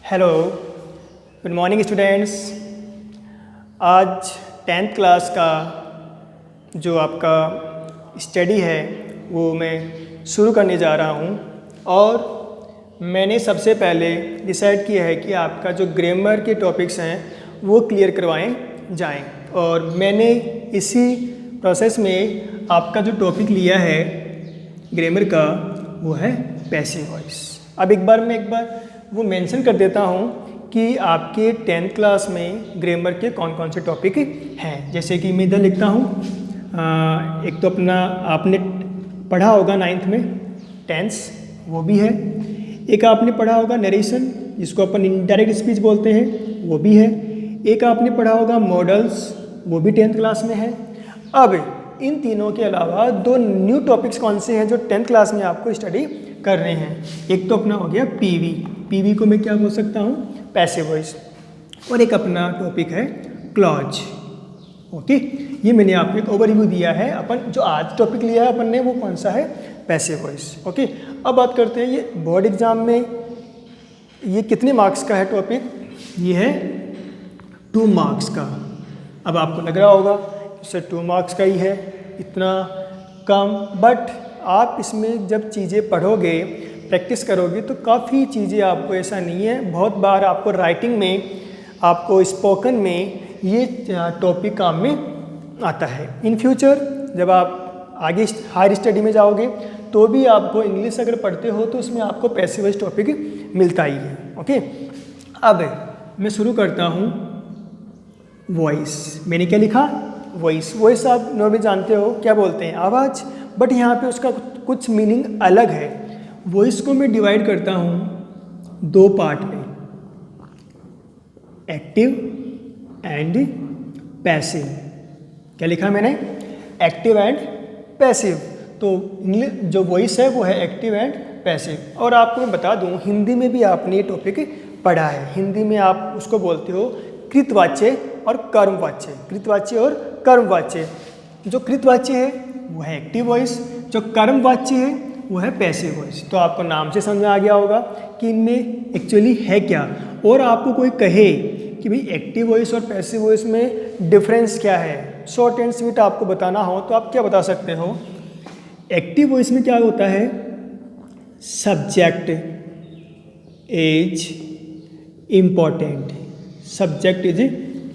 Hello, good morning students. आज 10th class का जो आपका स्टडी है वो मैं शुरू करने जा रहा हूँ और मैंने सबसे पहले डिसाइड किया है कि आपका जो ग्रामर के टॉपिक्स हैं वो क्लियर करवाएं जाएं और मैंने इसी प्रोसेस में आपका जो टॉपिक लिया है ग्रामर का वो है पैसिव वॉइस। अब एक बार वो मेंशन कर देता हूँ कि आपके 10th क्लास में ग्रामर के कौन कौन से टॉपिक हैं। जैसे कि मैं इधर लिखता हूँ, एक तो अपना आपने पढ़ा होगा 9th में टेंस, वो भी है। एक आपने पढ़ा होगा नरेशन, जिसको अपन इनडायरेक्ट स्पीच बोलते हैं, वो भी है। एक आपने पढ़ा होगा मॉडल्स, वो भी 10th क्लास में है। अब इन तीनों के अलावा दो न्यू टॉपिक्स कौन से हैं जो 10th क्लास में आपको स्टडी कर रहे हैं। एक तो अपना हो गया पीवी को मैं क्या बोल सकता हूँ, पैसिव वॉइस, और एक अपना टॉपिक है क्लॉज। ओके, ये मैंने आपको एक ओवरव्यू दिया है। अपन जो आज टॉपिक लिया है अपन ने वो कौन सा है, पैसिव वॉइस। ओके, अब बात करते हैं ये बोर्ड एग्जाम में ये कितने मार्क्स का है टॉपिक। ये है 2 मार्क्स का। अब आपको लग रहा होगा सर 2 मार्क्स का ही है, इतना कम, बट आप इसमें जब चीज़ें पढ़ोगे, प्रैक्टिस करोगे तो काफ़ी चीज़ें आपको, ऐसा नहीं है, बहुत बार आपको राइटिंग में, आपको स्पोकन में ये टॉपिक काम में आता है। इन फ्यूचर जब आप आगे हायर स्टडी में जाओगे तो भी आपको इंग्लिश अगर पढ़ते हो तो उसमें आपको पैसिव वॉइस टॉपिक मिलता ही है। ओके, अब मैं शुरू करता हूँ वॉइस। मैंने क्या लिखा, वॉइस आप नॉर्मली जानते हो क्या बोलते हैं, आवाज़, बट यहाँ पे उसका कुछ मीनिंग अलग है। वॉइस को मैं डिवाइड करता हूँ 2 पार्ट में, एक्टिव एंड पैसिव। क्या लिखा मैंने, एक्टिव एंड पैसिव। तो जो वॉइस है वो है एक्टिव एंड पैसिव। और आपको मैं बता दूँ, हिंदी में भी आपने ये टॉपिक पढ़ा है। हिंदी में आप उसको बोलते हो कृतवाच्य और कर्मवाच्य, कृतवाच्य और कर्मवाच्य। जो कृतवाच्य है वो है एक्टिव वॉइस, जो कर्मवाच्य है वो है पैसिव वॉइस। तो आपको नाम से समझ आ गया होगा कि इनमें एक्चुअली है क्या। और आपको कोई कहे कि भाई एक्टिव वॉइस और पैसिव वॉइस में डिफरेंस क्या है, शॉर्ट एंड स्वीट आपको बताना हो तो आप क्या बता सकते हो। एक्टिव वॉइस में क्या होता है, subject is important, subject is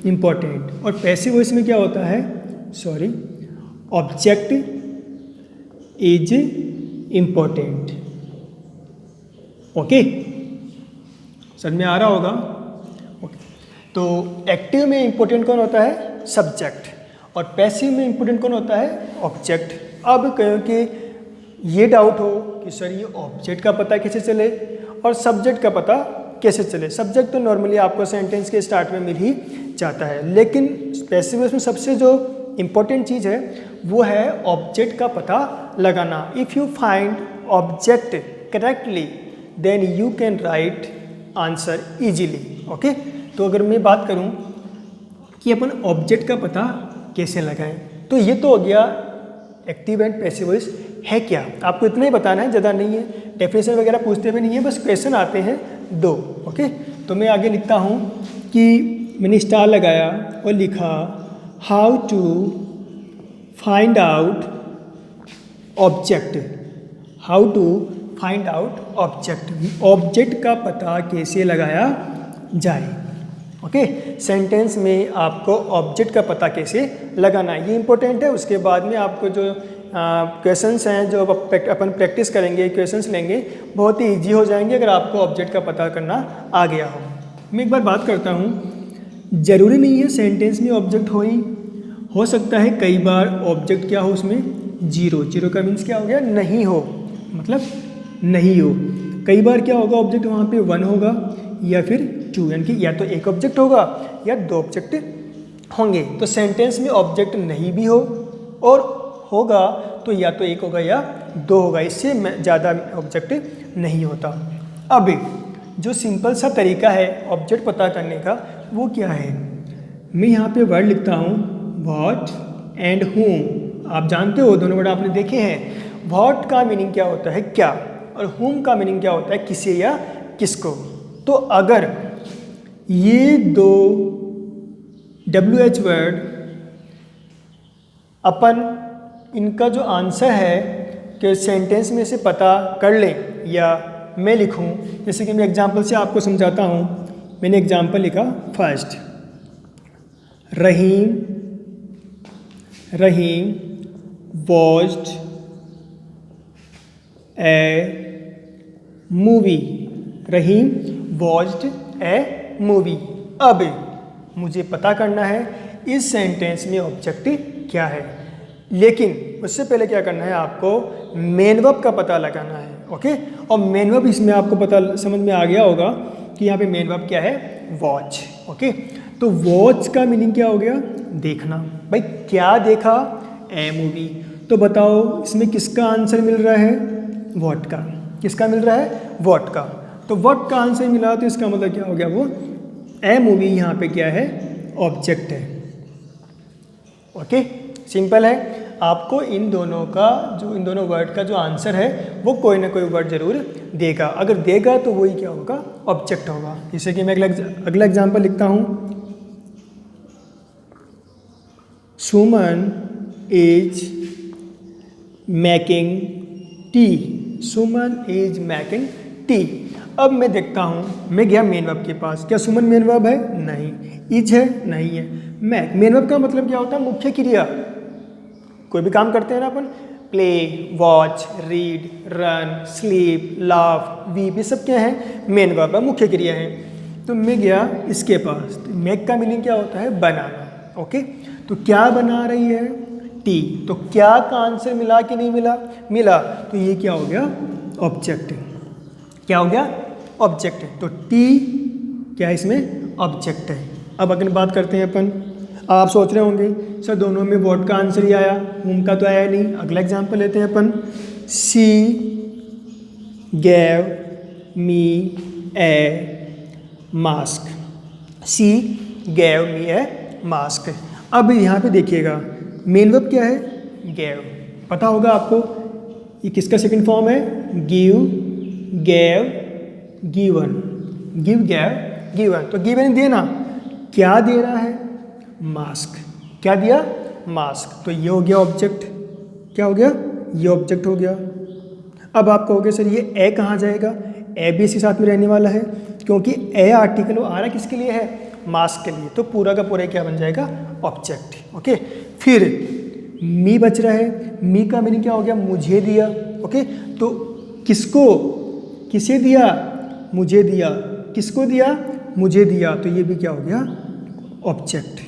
important. और पैसिव वॉइस में क्या होता है, ऑब्जेक्ट इज इम्पॉर्टेंट। ओके, समझ में आ रहा होगा। ओके, तो एक्टिव में इम्पोर्टेंट कौन होता है, सब्जेक्ट, और पैसिव में इम्पोर्टेंट कौन होता है, ऑब्जेक्ट। अब कहो कि ये डाउट हो कि सर ये ऑब्जेक्ट का पता कैसे चले और सब्जेक्ट का पता कैसे चले। सब्जेक्ट तो नॉर्मली आपको सेंटेंस के स्टार्ट में मिल ही जाता है, लेकिन पैसिव वॉइस में सबसे जो इम्पोर्टेंट चीज़ है वो है ऑब्जेक्ट का पता लगाना। If you find object correctly then you can write answer easily. Okay, तो अगर मैं बात करूं कि अपन ऑब्जेक्ट का पता कैसे लगाएं, तो ये तो हो गया एक्टिव एंड पैसिव वॉइस है क्या। आपको इतना ही बताना है, ज़्यादा नहीं है, डेफिनेशन वगैरह पूछते हुए नहीं है, बस क्वेश्चन आते हैं 2। ओके, तो मैं आगे लिखता हूँ कि मैंने स्टार लगाया और लिखा how to find out object, how to find out object, object का पता कैसे लगाया जाए। ओके, सेंटेंस में आपको ऑब्जेक्ट का पता कैसे लगाना है ये इंपॉर्टेंट है। उसके बाद में आपको जो क्वेश्चंस हैं जो अपन प्रैक्टिस करेंगे, क्वेश्चंस लेंगे, बहुत ही ईजी हो जाएंगे अगर आपको ऑब्जेक्ट का पता करना आ गया हो। मैं एक बार बात करता हूँ, ज़रूरी नहीं है सेंटेंस में ऑब्जेक्ट हो सकता है कई बार ऑब्जेक्ट क्या हो उसमें, जीरो का मीन्स क्या हो गया, नहीं हो, मतलब नहीं हो। कई बार क्या होगा, ऑब्जेक्ट वहाँ पे 1 होगा या फिर 2, यानी कि या तो एक ऑब्जेक्ट होगा या 2 ऑब्जेक्ट होंगे। तो सेंटेंस में ऑब्जेक्ट नहीं भी हो और होगा तो या तो 1 होगा या 2 होगा, इससे ज़्यादा ऑब्जेक्ट नहीं होता। अब जो सिंपल सा तरीका है ऑब्जेक्ट पता करने का वो क्या है, मैं यहाँ पे वर्ड लिखता हूँ व्हाट एंड whom। आप जानते हो दोनों वर्ड आपने देखे हैं। व्हाट का मीनिंग क्या होता है, क्या, और whom का मीनिंग क्या होता है, किसे या किसको। तो अगर ये दो WH वर्ड अपन इनका जो आंसर है कि सेंटेंस में से पता कर लें या मैं लिखूं, जैसे कि मैं एग्जांपल से आपको समझाता हूं। मैंने एग्जांपल लिखा फर्स्ट, रहीम वॉच्ड ए मूवी। रहीम वॉच्ड ए मूवी। अब मुझे पता करना है इस सेंटेंस में ऑब्जेक्ट क्या है, लेकिन उससे पहले क्या करना है, आपको मेन वर्ब का पता लगाना है। ओके, और मेन वर्ब इसमें आपको पता समझ में आ गया होगा कि यहाँ पे मेन वर्ब क्या है, वॉच। ओके, तो वॉच का मीनिंग क्या हो गया, देखना। भाई क्या देखा, ए मूवी। तो बताओ इसमें किसका आंसर मिल रहा है, वॉट का। किसका मिल रहा है, वॉट का। तो वॉट का आंसर मिला तो इसका मतलब क्या हो गया, वो ए मूवी यहाँ पे क्या है, ऑब्जेक्ट है। ओके, सिंपल है। आपको इन दोनों वर्ड का जो आंसर है वो कोई ना कोई वर्ड जरूर देगा। अगर देगा तो वही क्या होगा, ऑब्जेक्ट होगा। जैसे कि मैं अगला एग्जांपल लिखता हूँ, Suman is making tea. Suman is making tea. अब मैं देखता हूँ, मैं गया मेन वर्ब के पास, क्या सुमन मेन वर्ब है, नहीं। इज है, नहीं है। मेन वर्ब का मतलब क्या होता है, मुख्य क्रिया। कोई भी काम करते हैं ना अपन, play, watch, read, run, sleep, laugh, weep, ये सब क्या है, मेन वर्ब है, मुख्य क्रिया है। तो मैं गया इसके पास, तो मेक का मीनिंग क्या होता है, बनाना। ओके, तो क्या बना रही है, टी। तो क्या का आंसर मिला कि नहीं मिला, मिला। तो ये क्या हो गया, ऑब्जेक्ट। क्या हो गया, ऑब्जेक्ट है। तो टी क्या है, इसमें ऑब्जेक्ट है। अब अगर बात करते हैं अपन, आप सोच रहे होंगे सर दोनों में वॉट का आंसर ही आया, होम का तो आया नहीं। अगला एग्जांपल लेते हैं अपन, she gave me a mask. She gave me a mask. अब यहाँ पे देखिएगा मेन वर्ब क्या है, गैव। पता होगा आपको ये किसका सेकंड फॉर्म है, give, gave, given. Give, gave, given. तो गिवन दिए ना, क्या दे रहा है, मास्क। क्या दिया, मास्क। तो ये हो गया ऑब्जेक्ट। क्या हो गया, ये ऑब्जेक्ट हो गया। अब आप कहोगे सर ये ए कहाँ जाएगा, ए भी इसी साथ में रहने वाला है, क्योंकि ए आर्टिकल वो आ रहा किसके लिए है, मास्क के लिए। तो पूरा का पूरा क्या बन जाएगा, ऑब्जेक्ट। ओके, फिर मी बच रहा है। मी का मीनिंग क्या हो गया, मुझे दिया। ओके, तो किसको, किसे दिया, मुझे दिया। किसको दिया, मुझे दिया। तो ये भी क्या हो गया, ऑब्जेक्ट।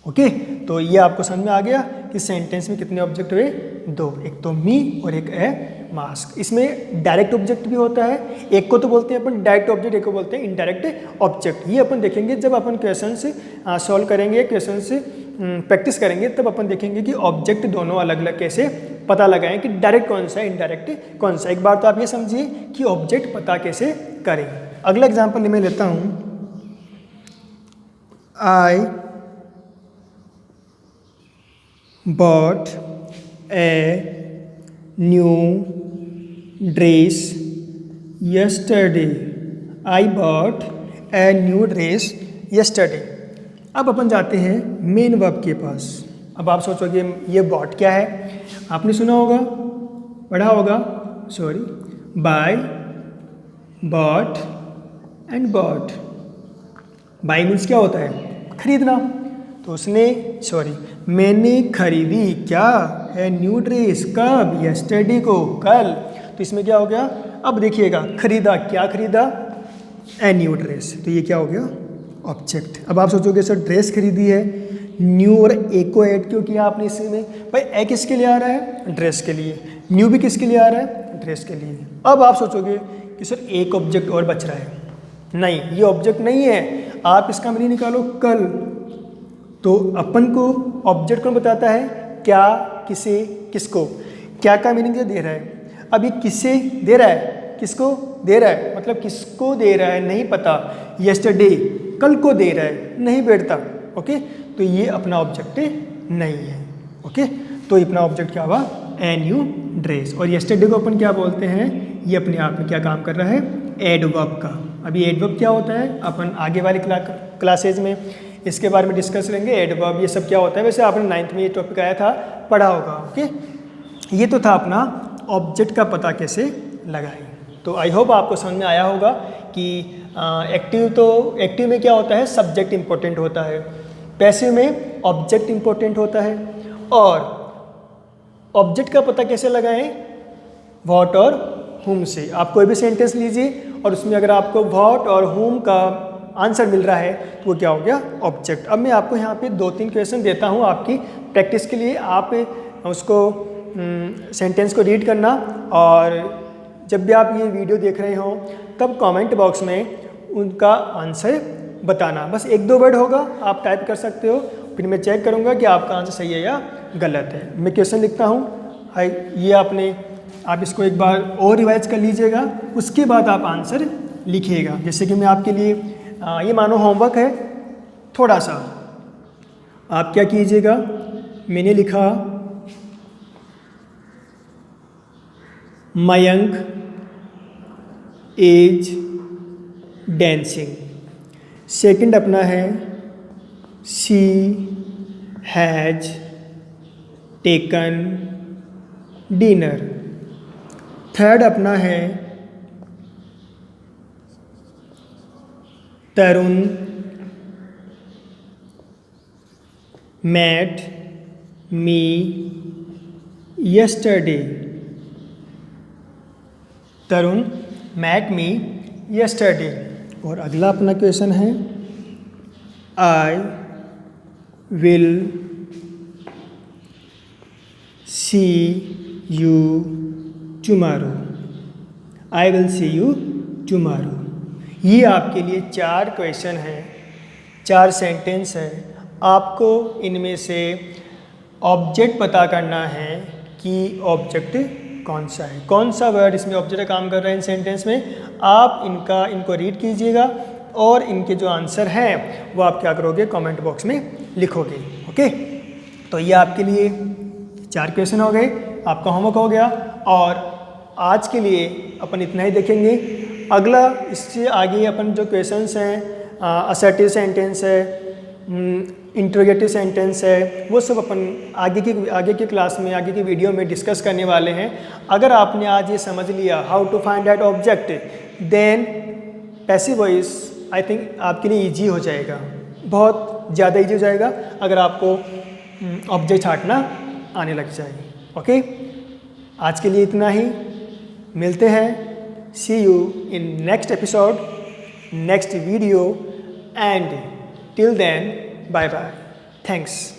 ओके, तो ये आपको समझ में आ गया कि सेंटेंस में कितने ऑब्जेक्ट हुए, दो। एक तो मी और एक है मास्क। इसमें डायरेक्ट ऑब्जेक्ट भी होता है, एक को तो बोलते हैं अपन डायरेक्ट ऑब्जेक्ट, एक को बोलते हैं इनडायरेक्ट ऑब्जेक्ट। ये अपन देखेंगे जब अपन क्वेश्चन से सॉल्व करेंगे, क्वेश्चन से प्रैक्टिस करेंगे, तब अपन देखेंगे कि ऑब्जेक्ट दोनों अलग अलग कैसे पता लगाएं कि डायरेक्ट कौन सा है, इनडायरेक्ट कौन सा। एक बार तो आप ये समझिए कि ऑब्जेक्ट पता कैसे करें। अगला एग्जाम्पल मैं लेता हूँ, आई bought a new dress yesterday. I bought a new dress yesterday. अब अपन जाते हैं मेन वर्ब के पास। अब आप सोचोगे ये बॉट क्या है, आपने सुना होगा, पढ़ा होगा, sorry, by, but and but. By means क्या होता है, खरीदना। तो उसने, सॉरी, मैंने खरीदी क्या, ए न्यू ड्रेस, कब, यस्टरडे को, कल। तो इसमें क्या हो गया, अब देखिएगा, खरीदा, क्या खरीदा, ए न्यू ड्रेस। तो ये क्या हो गया, ऑब्जेक्ट। अब आप सोचोगे सर ड्रेस खरीदी है, न्यू और ए को ऐड क्यों किया आपने इसमें, भाई ए किसके लिए आ रहा है, ड्रेस के लिए। न्यू भी किसके लिए आ रहा है, ड्रेस के लिए। अब आप सोचोगे कि सर एक ऑब्जेक्ट और बच रहा है, नहीं ये ऑब्जेक्ट नहीं है, आप इसका मीनिंग निकालो, कल। तो अपन को ऑब्जेक्ट कौन बताता है, क्या, किसे, किसको। क्या का मीनिंग दे रहा है, अब ये किसे दे रहा है, किसको दे रहा है, मतलब किसको दे रहा है नहीं पता। यस्टरडे, कल को दे रहा है, नहीं बैठता। ओके, तो ये अपना ऑब्जेक्ट नहीं है। ओके, तो अपना ऑब्जेक्ट क्या हुआ, ए न्यू ड्रेस। और यस्टरडे को अपन क्या बोलते हैं, ये अपने आप में क्या काम कर रहा है, एडवर्ब का। अभी एडवर्ब क्या होता है अपन आगे वाली क्लासेज में इसके बारे में डिस्कस करेंगे। एडवर्ब ये सब क्या होता है, वैसे आपने 9th में ये टॉपिक आया था, पढ़ा होगा। ओके, ये तो था अपना ऑब्जेक्ट का पता कैसे लगाएं। तो आई होप आपको समझ में आया होगा कि एक्टिव में क्या होता है, सब्जेक्ट इंपॉर्टेंट होता है, पैसिव में ऑब्जेक्ट इंपॉर्टेंट होता है। और ऑब्जेक्ट का पता कैसे लगाएं, व्हाट और हुम से। आप कोई भी सेंटेंस लीजिए और उसमें अगर आपको व्हाट और हुम का आंसर मिल रहा है तो वो क्या हो गया, ऑब्जेक्ट। अब मैं आपको यहाँ पे 2-3 क्वेश्चन देता हूँ आपकी प्रैक्टिस के लिए। आप उसको सेंटेंस को रीड करना, और जब भी आप ये वीडियो देख रहे हो तब कमेंट बॉक्स में उनका आंसर बताना। बस 1-2 वर्ड होगा, आप टाइप कर सकते हो, फिर मैं चेक करूँगा कि आपका आंसर सही है या गलत है। मैं क्वेश्चन लिखता हूँ, ये आप इसको एक बार और रिवाइज कर लीजिएगा, उसके बाद आप आंसर लिखिएगा। जैसे कि मैं आपके लिए ये मानो होमवर्क है थोड़ा सा। आप क्या कीजिएगा, मैंने लिखा मयंक एज डांसिंग। सेकंड अपना है she has taken dinner. Third अपना है तरुण met me yesterday। तरुण met me yesterday। और अगला अपना क्वेश्चन है I will see you tomorrow। I will see you tomorrow। ये आपके लिए 4 क्वेश्चन हैं, 4 सेंटेंस है। आपको इनमें से ऑब्जेक्ट पता करना है कि ऑब्जेक्ट कौन सा है, कौन सा वर्ड इसमें ऑब्जेक्ट का काम कर रहा है इन सेंटेंस में। आप इनको रीड कीजिएगा और इनके जो आंसर हैं वो आप क्या करोगे, कमेंट बॉक्स में लिखोगे। ओके, तो ये आपके लिए 4 क्वेश्चन हो गए, आपका होमवर्क हो गया। और आज के लिए अपन इतना ही देखेंगे। अगला इससे आगे अपन जो क्वेश्चंस हैं, असर्टिव सेंटेंस है, इंट्रोगेटिव सेंटेंस है, वो सब अपन आगे की क्लास में, आगे की वीडियो में डिस्कस करने वाले हैं। अगर आपने आज ये समझ लिया how to find that object, then passive voice I think आपके लिए इजी हो जाएगा, बहुत ज़्यादा इजी हो जाएगा अगर आपको ऑब्जेक्ट छांटना आने लग जाए। ओके, आज के लिए इतना ही, मिलते हैं, see you in next episode, next video, and till then, bye bye, thanks।